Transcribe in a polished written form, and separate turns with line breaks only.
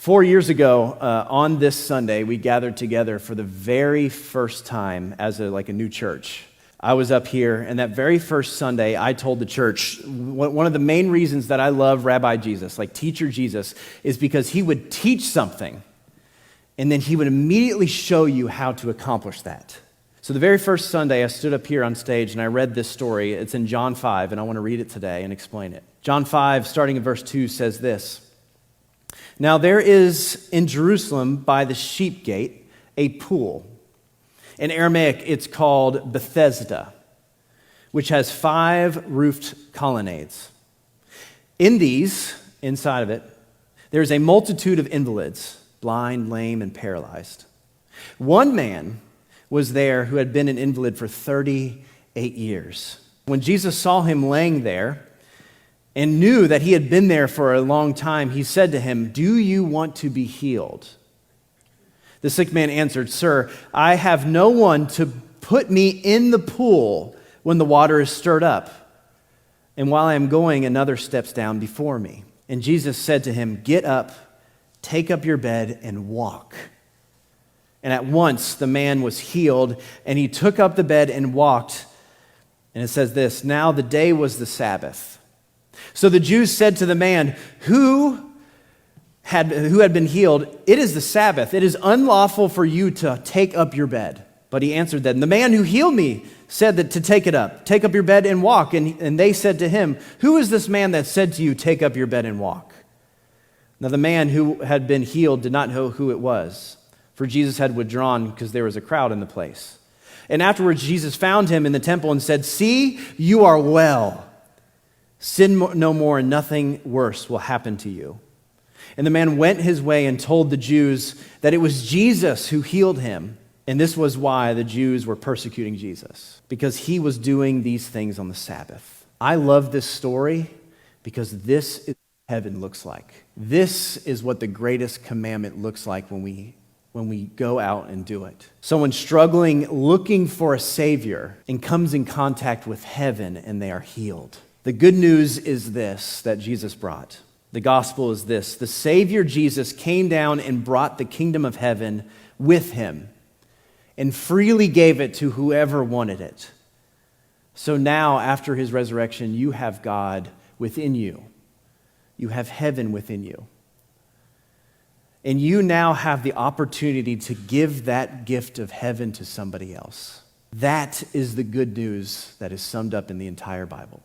4 years ago, on this Sunday, we gathered together for the very first time as a new church. I was up here, and that very first Sunday, I told the church, one of the main reasons that I love Rabbi Jesus, like Teacher Jesus, is because he would teach something, and then he would immediately show you how to accomplish that. So the very first Sunday, I stood up here on stage, and I read this story. It's in John 5, and I want to read it today and explain it. John 5, starting in verse 2, says this: "Now there is in Jerusalem by the sheep gate a pool. In Aramaic, it's called Bethesda, which has 5 roofed colonnades. In these, inside of it, there is a multitude of invalids, blind, lame, and paralyzed. One man was there who had been an invalid for 38 years. When Jesus saw him laying there and knew that he had been there for a long time, he said to him, 'Do you want to be healed?' The sick man answered, 'Sir, I have no one to put me in the pool when the water is stirred up. And while I am going, another steps down before me.' And Jesus said to him, 'Get up, take up your bed, and walk.' And at once the man was healed, and he took up the bed and walked." And it says this: "Now the day was the Sabbath. So the Jews said to the man who had been healed, 'It is the Sabbath. It is unlawful for you to take up your bed.' But he answered them, 'The man who healed me said that to take up your bed and walk.' And they said to him, 'Who is this man that said to you, take up your bed and walk?' Now the man who had been healed did not know who it was, for Jesus had withdrawn because there was a crowd in the place. And afterwards Jesus found him in the temple and said, 'See, you are well. Sin no more, and nothing worse will happen to you.' And the man went his way and told the Jews that it was Jesus who healed him. And this was why the Jews were persecuting Jesus, because he was doing these things on the Sabbath." I love this story because this is what heaven looks like. This is what the greatest commandment looks like when we go out and do it. Someone struggling, looking for a Savior, and comes in contact with heaven, and they are healed. The good news is this that Jesus brought. The gospel is this: the Savior Jesus came down and brought the kingdom of heaven with him and freely gave it to whoever wanted it. So now, after his resurrection, you have God within you. You have heaven within you. And you now have the opportunity to give that gift of heaven to somebody else. That is the good news that is summed up in the entire Bible.